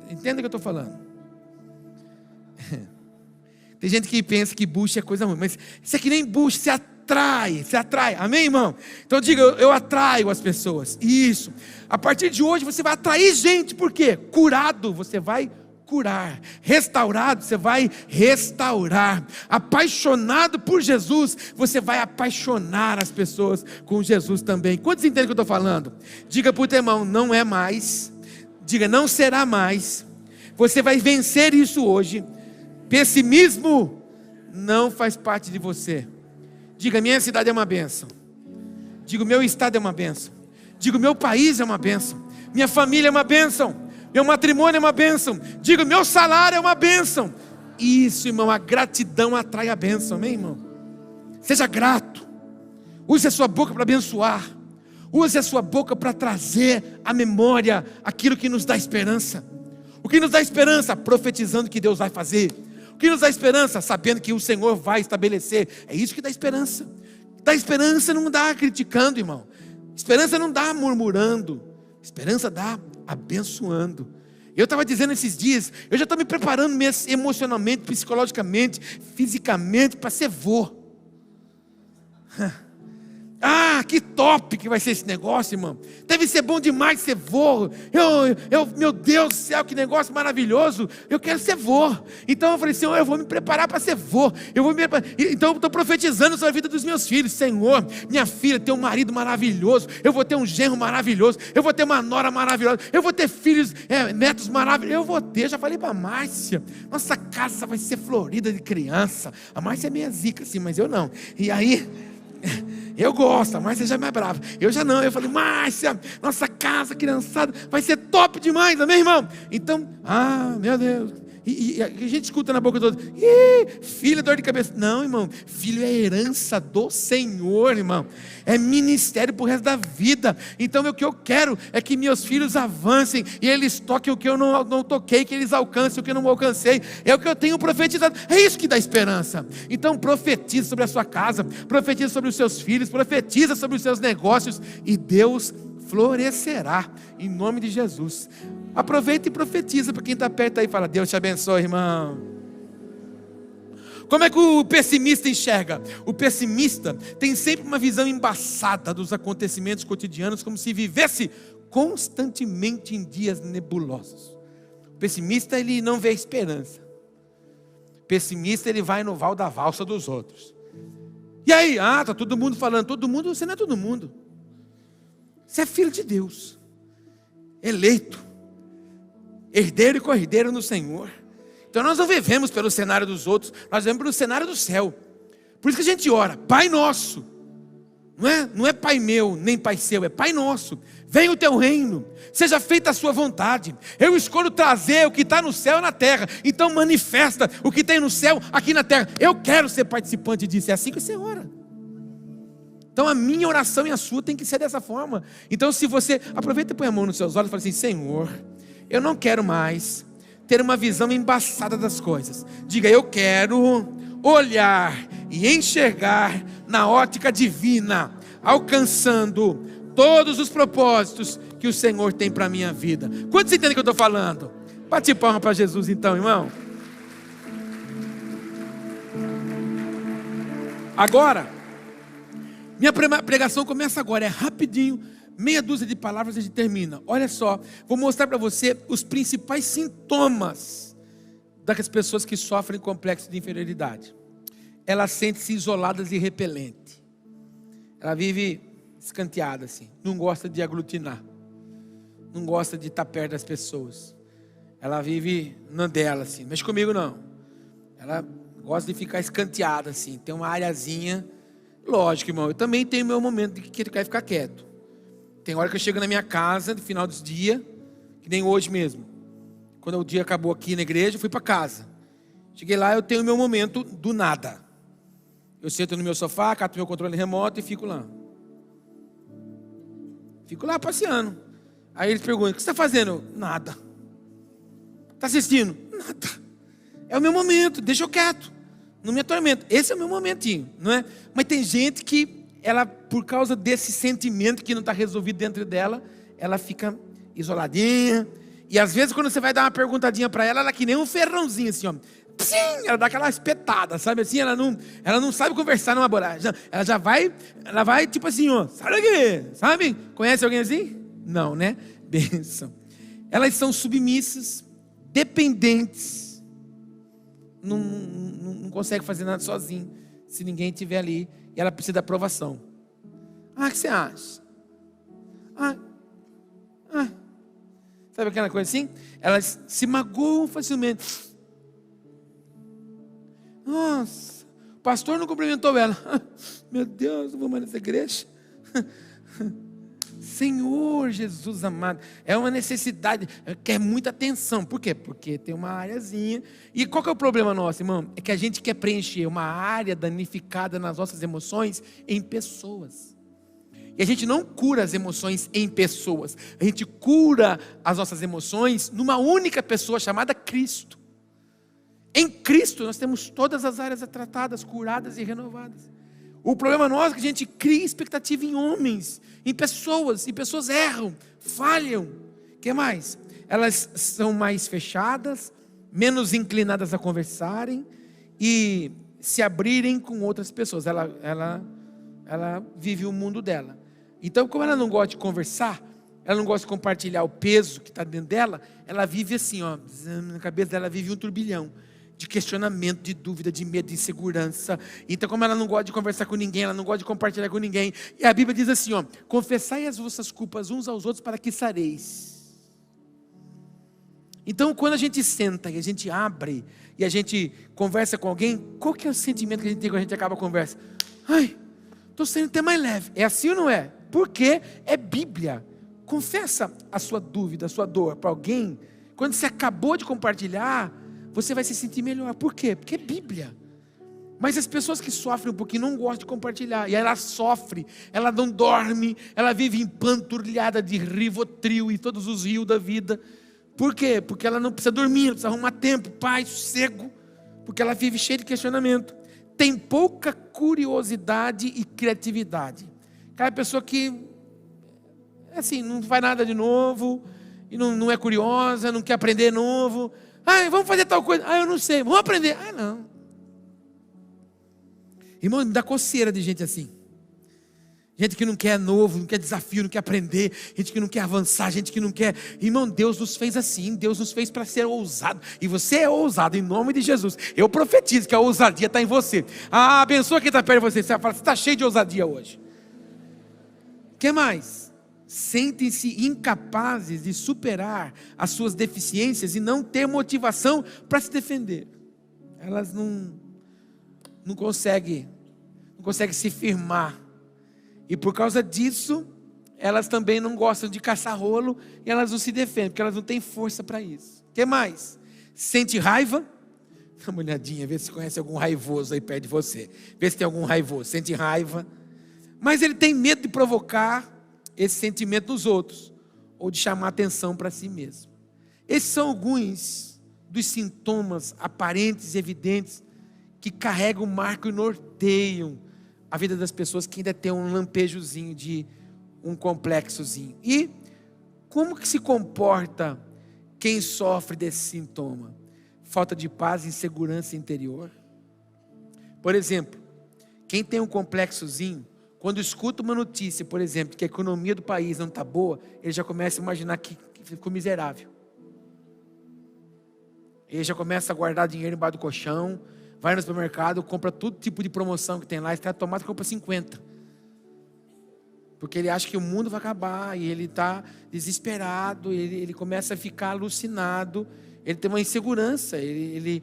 entende o que eu estou falando? Tem gente que pensa que bucha é coisa ruim, mas isso é que nem bucha, se atrai, amém, irmão? Então diga, eu atraio as pessoas, isso. A partir de hoje você vai atrair gente, por quê? Curado, você vai curar, restaurado, você vai restaurar, apaixonado por Jesus, você vai apaixonar as pessoas com Jesus também. Quantos entendem o que eu estou falando? Diga para o teu irmão, não é mais, diga, não será mais, você vai vencer isso hoje. Pessimismo não faz parte de você. Diga, minha cidade é uma bênção. Diga, meu estado é uma bênção. Diga, meu país é uma bênção. Minha família é uma bênção. Meu matrimônio é uma bênção. Diga, meu salário é uma bênção. Isso, irmão, a gratidão atrai a bênção, amém, irmão? Seja grato. Use a sua boca para abençoar. Use a sua boca para trazer à memória aquilo que nos dá esperança. O que nos dá esperança? Profetizando que Deus vai fazer. O que nos dá esperança? Sabendo que o Senhor vai estabelecer. É isso que dá esperança. Dá esperança não dá criticando, irmão. Esperança não dá murmurando. Esperança dá abençoando. Eu estava dizendo esses dias, eu já estou me preparando mesmo emocionalmente, psicologicamente, fisicamente para ser vô. Ah, que top que vai ser esse negócio, irmão. Deve ser bom demais ser vô. Meu Deus do céu, que negócio maravilhoso. Eu quero ser vô. Então eu falei, Senhor, eu vou me preparar para ser vô. Então eu estou profetizando sobre a vida dos meus filhos. Senhor, minha filha tem um marido maravilhoso. Eu vou ter um genro maravilhoso. Eu vou ter uma nora maravilhosa. Eu vou ter filhos, netos maravilhosos. Eu vou ter, já falei para a Márcia. Nossa casa vai ser florida de criança. A Márcia é meio zica assim, mas eu não. E aí... eu gosto, a Márcia já é mais brava. Eu já não, eu falei, Márcia, nossa casa, criançada, vai ser top demais, amém, irmão? Então, meu Deus. E a gente escuta na boca do outro, filho é dor de cabeça. Não, irmão, filho é herança do Senhor, irmão. É ministério para o resto da vida. Então o que eu quero é que meus filhos avancem e eles toquem o que eu não toquei, que eles alcancem o que eu não alcancei. É o que eu tenho profetizado. É isso que dá esperança. Então profetiza sobre a sua casa, profetiza sobre os seus filhos, profetiza sobre os seus negócios e Deus florescerá em nome de Jesus. Aproveita e profetiza para quem está perto aí. Fala, Deus te abençoe, irmão. Como é que o pessimista enxerga? O pessimista tem sempre uma visão embaçada dos acontecimentos cotidianos, como se vivesse constantemente em dias nebulosos. O pessimista, ele não vê esperança. O pessimista, ele vai no val da valsa dos outros. E aí, está todo mundo falando. Todo mundo, você não é todo mundo. Você é filho de Deus, eleito, herdeiro e cordeiro no Senhor. Então nós não vivemos pelo cenário dos outros, nós vivemos pelo cenário do céu. Por isso que a gente ora, Pai nosso. Não é Pai meu, nem Pai seu, é Pai nosso. Venha o teu reino, seja feita a sua vontade. Eu escolho trazer o que está no céu e na terra. Então manifesta o que tem no céu aqui na terra. Eu quero ser participante disso. É assim que você ora. Então a minha oração e a sua tem que ser dessa forma. Então se você, aproveita e põe a mão nos seus olhos e fala assim, Senhor, eu não quero mais ter uma visão embaçada das coisas. Diga, eu quero olhar e enxergar na ótica divina, alcançando todos os propósitos que o Senhor tem para a minha vida. Quantos entendem o que eu estou falando? Bate palma para Jesus então, irmão. Agora, minha pregação começa agora, é rapidinho, meia dúzia de palavras e a gente termina. Olha só, vou mostrar para você os principais sintomas das pessoas que sofrem complexo de inferioridade. Elas sentem-se isoladas e repelentes. Ela vive escanteada assim, não gosta de aglutinar, não gosta de estar perto das pessoas. Ela vive na dela assim, mexe comigo não. Ela gosta de ficar escanteada assim, tem uma areazinha. Lógico, irmão, eu também tenho meu momento de que quer ficar quieto. Tem hora que eu chego na minha casa, no final dos dias, que nem hoje mesmo. Quando o dia acabou aqui na igreja, eu fui para casa. Cheguei lá, eu tenho meu momento do nada. Eu sento no meu sofá, cato meu controle remoto e fico lá. Fico lá passeando. Aí eles perguntam, o que você está fazendo? Nada. Está assistindo? Nada. É o meu momento, deixa eu quieto. Não me atormenta. Esse é o meu momentinho, não é? Mas tem gente que, ela, por causa desse sentimento que não está resolvido dentro dela, ela fica isoladinha. E às vezes quando você vai dar uma perguntadinha para ela, ela é que nem um ferrãozinho assim, ó. Psim, ela dá aquela espetada, sabe assim? Ela não sabe conversar numa borracha. Ela vai tipo assim, ó. Sai daqui, sabe? Conhece alguém assim? Não, né? Bênção. Elas são submissas, dependentes. Não consegue fazer nada sozinho, se ninguém estiver ali, e ela precisa da aprovação. O que você acha? Sabe aquela coisa assim? Elas se magoam facilmente. Nossa, pastor não cumprimentou ela. Meu Deus, não vou mais nessa igreja. Senhor Jesus amado, é uma necessidade, quer muita atenção. Por quê? Porque tem uma areazinha. E qual que é o problema nosso, irmão? É que a gente quer preencher uma área danificada nas nossas emoções em pessoas. E a gente não cura as emoções em pessoas. A gente cura as nossas emoções numa única pessoa chamada Cristo. Em Cristo nós temos todas as áreas tratadas, curadas e renovadas. O problema nosso é que a gente cria expectativa em homens, em pessoas, e pessoas erram, falham. O que mais? Elas são mais fechadas, menos inclinadas a conversarem e se abrirem com outras pessoas. Ela vive o mundo dela. Então, como ela não gosta de conversar, ela não gosta de compartilhar o peso que está dentro dela, ela vive assim, ó, na cabeça dela vive um turbilhão de questionamento, de dúvida, de medo, de insegurança. Então, como ela não gosta de conversar com ninguém, ela não gosta de compartilhar com ninguém, e a Bíblia diz assim, ó, confessai as vossas culpas uns aos outros para que sareis. Então, quando a gente senta e a gente abre e a gente conversa com alguém, qual que é o sentimento que a gente tem quando a gente acaba a conversa? Ai, estou sendo até mais leve. É assim ou não é? Porque é Bíblia. Confessa a sua dúvida, a sua dor para alguém. Quando você acabou de compartilhar, você vai se sentir melhor. Por quê? Porque é Bíblia. Mas as pessoas que sofrem um pouquinho não gostam de compartilhar. E ela sofre, ela não dorme, ela vive empanturrilhada de Rivotril e todos os rios da vida. Por quê? Porque ela não precisa dormir, não precisa arrumar tempo, paz, sossego. Porque ela vive cheia de questionamento. Tem pouca curiosidade e criatividade. Aquela pessoa que, assim, não faz nada de novo, e não é curiosa, não quer aprender novo. Ah, vamos fazer tal coisa. Ah, eu não sei, vamos aprender. Ah, não. Irmão, me dá coceira de gente assim. Gente que não quer novo, não quer desafio, não quer aprender. Gente que não quer avançar, gente que não quer. Irmão, Deus nos fez assim. Deus nos fez para ser ousado. E você é ousado em nome de Jesus. Eu profetizo que a ousadia está em você. Ah, abençoa quem está perto de você. Você vai falar, você está cheio de ousadia hoje. O que mais? Sentem-se incapazes de superar as suas deficiências e não ter motivação para se defender. Elas não conseguem se firmar. E por causa disso, elas também não gostam de caçar rolo e elas não se defendem, porque elas não têm força para isso. O que mais? Sente raiva? Dá uma olhadinha, vê se conhece algum raivoso aí perto de você. Vê se tem algum raivoso. Sente raiva. Mas ele tem medo de provocar esse sentimento nos outros, ou de chamar atenção para si mesmo. Esses são alguns dos sintomas aparentes e evidentes que carregam, marcam e norteiam a vida das pessoas que ainda tem um lampejozinho de um complexozinho. E como que se comporta quem sofre desse sintoma? Falta de paz e insegurança interior. Por exemplo, quem tem um complexozinho, quando escuta uma notícia, por exemplo, que a economia do país não está boa, ele já começa a imaginar que ficou miserável. Ele já começa a guardar dinheiro embaixo do colchão, vai no supermercado, compra todo tipo de promoção que tem lá, extrato de tomate, compra 50. Porque ele acha que o mundo vai acabar, e ele está desesperado, ele começa a ficar alucinado, ele tem uma insegurança, ele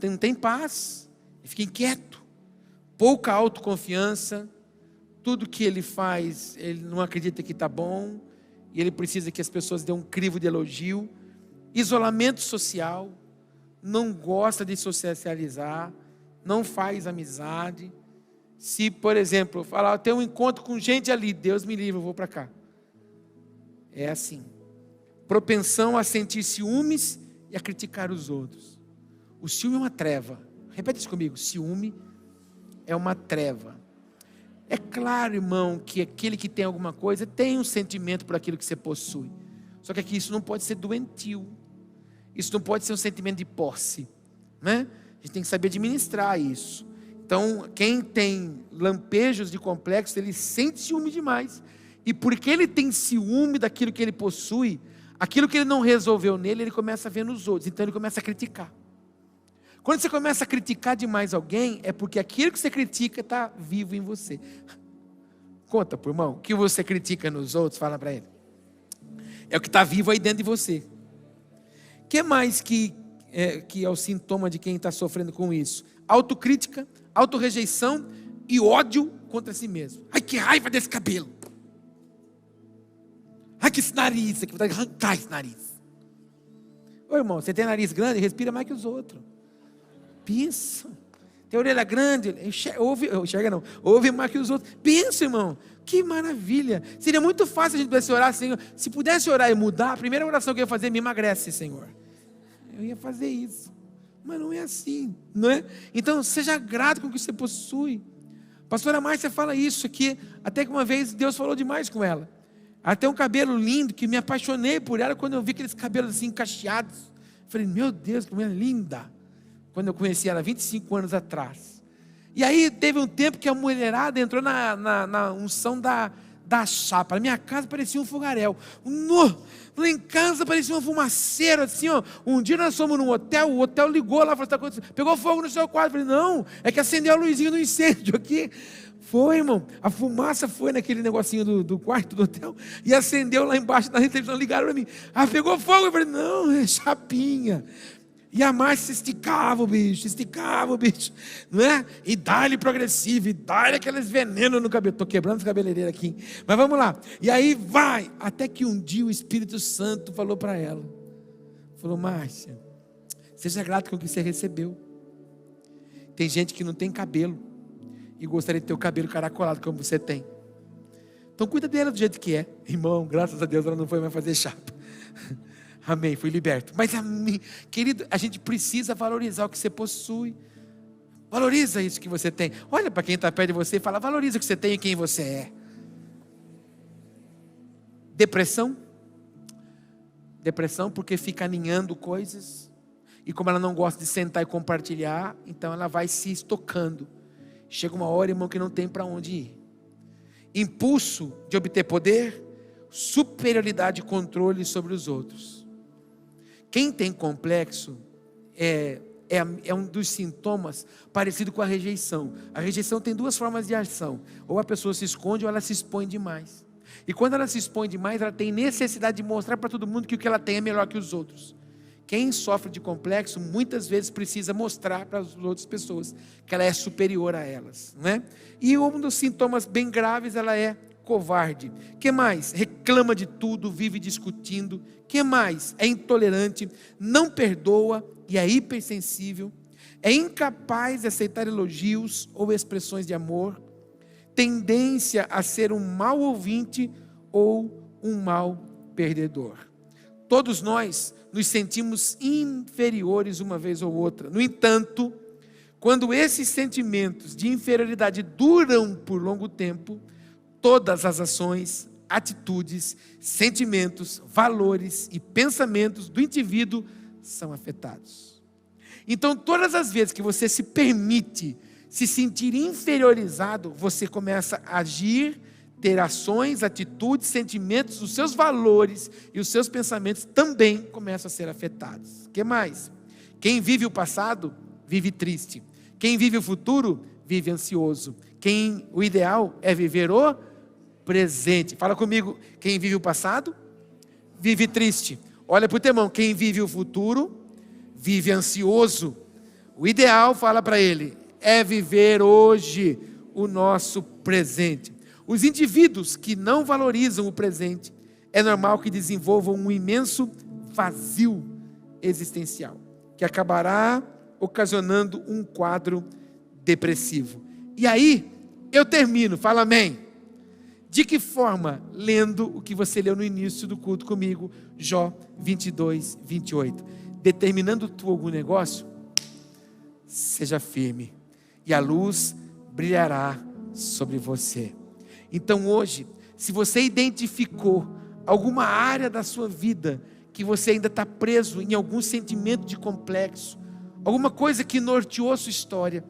não tem paz, ele fica inquieto, pouca autoconfiança. Tudo que ele faz, ele não acredita que está bom, e ele precisa que as pessoas dêem um crivo de elogio. Isolamento social, não gosta de socializar, não faz amizade. Se, por exemplo, falar, tem um encontro com gente ali, Deus me livre, eu vou para cá. É assim. Propensão a sentir ciúmes e a criticar os outros. O ciúme é uma treva. Repete isso comigo, ciúme é uma treva. É claro, irmão, que aquele que tem alguma coisa tem um sentimento por aquilo que você possui. Só que aqui isso não pode ser doentio. Isso não pode ser um sentimento de posse, né? A gente tem que saber administrar isso. Então, quem tem lampejos de complexo, ele sente ciúme demais. E porque ele tem ciúme daquilo que ele possui, aquilo que ele não resolveu nele, ele começa a ver nos outros. Então ele começa a criticar. Quando você começa a criticar demais alguém, é porque aquilo que você critica está vivo em você. Conta, por irmão, o que você critica nos outros, fala para ele. É o que está vivo aí dentro de você. O que mais que é o sintoma de quem está sofrendo com isso? Autocrítica, autorrejeição e ódio contra si mesmo. Ai, que raiva desse cabelo. Ai, que esse nariz, aqui, vou arrancar esse nariz. Ô irmão, você tem nariz grande, respira mais que os outros. Pensa. Tem orelha grande, ouve mais que os outros. Pensa, irmão, que maravilha. Seria muito fácil a gente pudesse orar, Senhor. Se pudesse orar e mudar, a primeira oração que eu ia fazer, me emagrece, Senhor. Eu ia fazer isso. Mas não é assim, não é? Então, seja grato com o que você possui. Pastora Márcia fala isso aqui, até que uma vez Deus falou demais com ela. Ela tem um cabelo lindo, que me apaixonei por ela quando eu vi aqueles cabelos assim encaixeados. Falei, meu Deus, como é linda. Quando eu conheci ela, 25 anos atrás. E aí teve um tempo que a mulherada entrou na unção da chapa. Na minha casa parecia um fogaréu. Lá em casa parecia uma fumaceira, assim, ó. Um dia nós fomos num hotel, o hotel ligou lá, falou, pegou fogo no seu quarto. Eu falei, não, é que acendeu a luzinha do incêndio aqui. Foi, irmão, a fumaça foi naquele negocinho do quarto do hotel e acendeu lá embaixo na televisão, ligaram para mim. Ah, pegou fogo. Eu falei, não, é chapinha. E a Márcia esticava o bicho, não é? E dá-lhe progressivo, e dá-lhe aqueles venenos no cabelo. Estou quebrando os cabeleireiros aqui, mas vamos lá. E aí vai, até que um dia o Espírito Santo falou para ela. Falou, Márcia, seja grato com o que você recebeu. Tem gente que não tem cabelo e gostaria de ter o cabelo caracolado como você tem. Então cuida dela do jeito que é. Irmão, graças a Deus ela não foi mais fazer chapa. Amém, fui liberto. Mas, querido, a gente precisa valorizar o que você possui. Valoriza isso que você tem. Olha para quem está perto de você e fala, valoriza o que você tem e quem você é. Depressão. Depressão porque fica aninhando coisas. E como ela não gosta de sentar e compartilhar, então ela vai se estocando. Chega uma hora, irmão, que não tem para onde ir. Impulso de obter poder, superioridade e controle sobre os outros. Quem tem complexo é um dos sintomas parecido com a rejeição. A rejeição tem duas formas de ação. Ou a pessoa se esconde ou ela se expõe demais. E quando ela se expõe demais, ela tem necessidade de mostrar para todo mundo que o que ela tem é melhor que os outros. Quem sofre de complexo, muitas vezes precisa mostrar para as outras pessoas que ela é superior a elas, não é? E um dos sintomas bem graves, ela é covarde. Que mais? Reclama de tudo, vive discutindo. Que mais? É intolerante, não perdoa e é hipersensível. É incapaz de aceitar elogios ou expressões de amor. Tendência a ser um mau ouvinte ou um mau perdedor. Todos nós nos sentimos inferiores uma vez ou outra. No entanto, quando esses sentimentos de inferioridade duram por longo tempo, todas as ações, atitudes, sentimentos, valores e pensamentos do indivíduo são afetados. Então, todas as vezes que você se permite se sentir inferiorizado, você começa a agir, ter ações, atitudes, sentimentos, os seus valores e os seus pensamentos também começam a ser afetados. O que mais? Quem vive o passado, vive triste. Quem vive o futuro, vive ansioso. O ideal é viver o presente. Fala comigo, quem vive o passado, vive triste. Olha para o teu irmão, quem vive o futuro, vive ansioso. O ideal, fala para ele, é viver hoje o nosso presente. Os indivíduos que não valorizam o presente, é normal que desenvolvam um imenso vazio existencial, que acabará ocasionando um quadro depressivo. E aí, eu termino, fala amém. De que forma? Lendo o que você leu no início do culto comigo, Jó 22, 28. Determinando tu algum negócio, seja firme, e a luz brilhará sobre você. Então hoje, se você identificou alguma área da sua vida que você ainda está preso em algum sentimento de complexo, alguma coisa que norteou a sua história,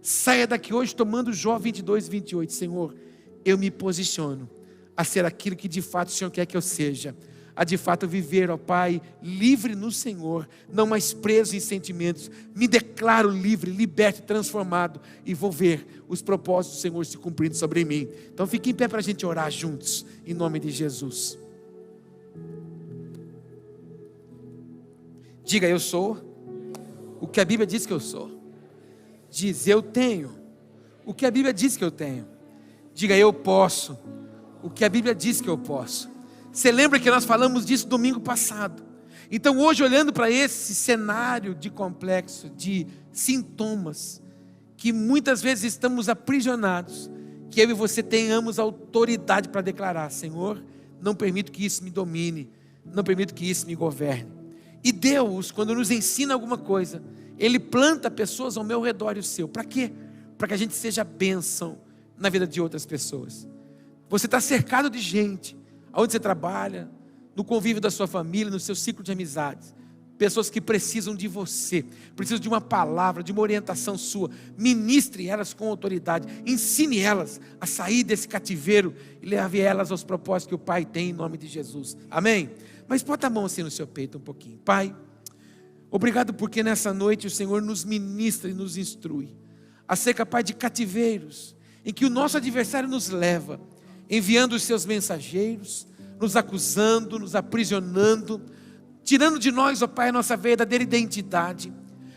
saia daqui hoje tomando Jó 22, 28. Senhor, eu me posiciono a ser aquilo que de fato o Senhor quer que eu seja. A de fato viver, ó Pai, livre no Senhor, não mais preso em sentimentos. Me declaro livre, liberto, transformado, e vou ver os propósitos do Senhor se cumprindo sobre mim. Então fique em pé para a gente orar juntos, em nome de Jesus. Diga, eu sou o que a Bíblia diz que eu sou. Diz, eu tenho o que a Bíblia diz que eu tenho. Diga: eu posso o que a Bíblia diz que eu posso. Você lembra que nós falamos disso domingo passado? Então hoje, olhando para esse cenário de complexo, de sintomas, que muitas vezes estamos aprisionados, que eu e você tenhamos autoridade para declarar: Senhor, não permito que isso me domine, não permito que isso me governe. E Deus, quando nos ensina alguma coisa, Ele planta pessoas ao meu redor e o seu. Para quê? Para que a gente seja bênção na vida de outras pessoas. Você está cercado de gente, onde você trabalha, no convívio da sua família, no seu ciclo de amizades. Pessoas que precisam de você, precisam de uma palavra, de uma orientação sua. Ministre elas com autoridade, ensine elas a sair desse cativeiro e leve elas aos propósitos que o Pai tem, em nome de Jesus. Amém? Mas bota a mão assim no seu peito um pouquinho. Pai, obrigado porque nessa noite o Senhor nos ministra e nos instrui a ser capaz de cativeiros, em que o nosso adversário nos leva, enviando os seus mensageiros, nos acusando, nos aprisionando, tirando de nós, ó Pai, a nossa verdadeira identidade,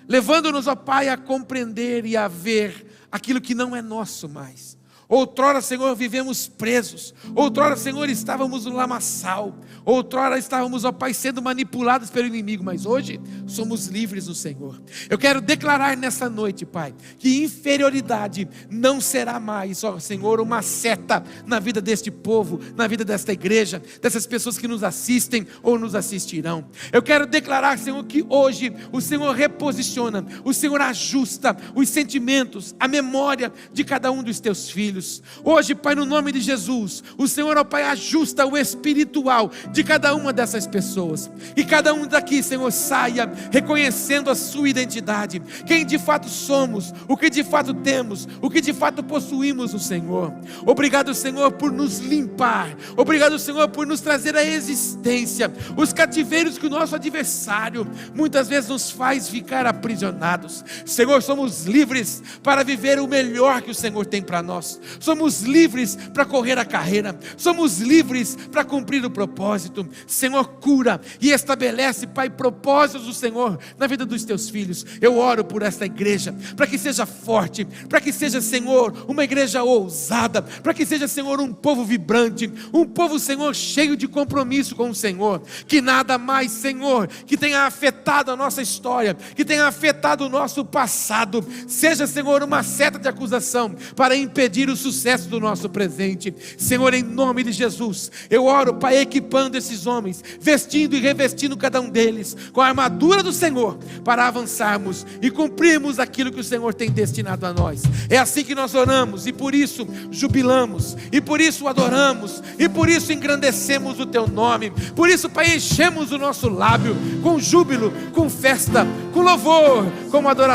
levando-nos, ó Pai, a compreender e a ver aquilo que não é nosso mais. Outrora, Senhor, vivemos presos. Outrora, Senhor, estávamos no lamaçal. Outrora estávamos, ó Pai, sendo manipulados pelo inimigo. Mas hoje somos livres no Senhor. Eu quero declarar nessa noite, Pai, que inferioridade não será mais, ó Senhor, uma seta na vida deste povo, na vida desta igreja, dessas pessoas que nos assistem ou nos assistirão. Eu quero declarar, Senhor, que hoje o Senhor reposiciona, o Senhor ajusta os sentimentos, a memória de cada um dos teus filhos. Hoje, Pai, no nome de Jesus, o Senhor, ó Pai, ajusta o espiritual de cada uma dessas pessoas, e cada um daqui, Senhor, saia reconhecendo a sua identidade, quem de fato somos, o que de fato temos, o que de fato possuímos no Senhor. Obrigado, Senhor, por nos limpar. Obrigado, Senhor, por nos trazer à existência os cativeiros que o nosso adversário muitas vezes nos faz ficar aprisionados. Senhor, somos livres para viver o melhor que o Senhor tem para nós. Somos livres para correr a carreira. Somos livres para cumprir o propósito. Senhor, cura e estabelece, Pai, propósitos do Senhor na vida dos teus filhos. Eu oro por esta igreja, para que seja forte, para que seja, Senhor, uma igreja ousada, para que seja, Senhor, um povo vibrante, um povo, Senhor, cheio de compromisso com o Senhor. Que nada mais, Senhor, que tenha afetado a nossa história, que tenha afetado o nosso passado, seja, Senhor, uma seta de acusação para impedir o sucesso do nosso presente. Senhor, em nome de Jesus, eu oro, Pai, equipando esses homens, vestindo e revestindo cada um deles com a armadura do Senhor, para avançarmos e cumprirmos aquilo que o Senhor tem destinado a nós. É assim que nós oramos, e por isso jubilamos, e por isso adoramos, e por isso engrandecemos o Teu nome. Por isso, Pai, enchemos o nosso lábio com júbilo, com festa, com louvor, com adoração.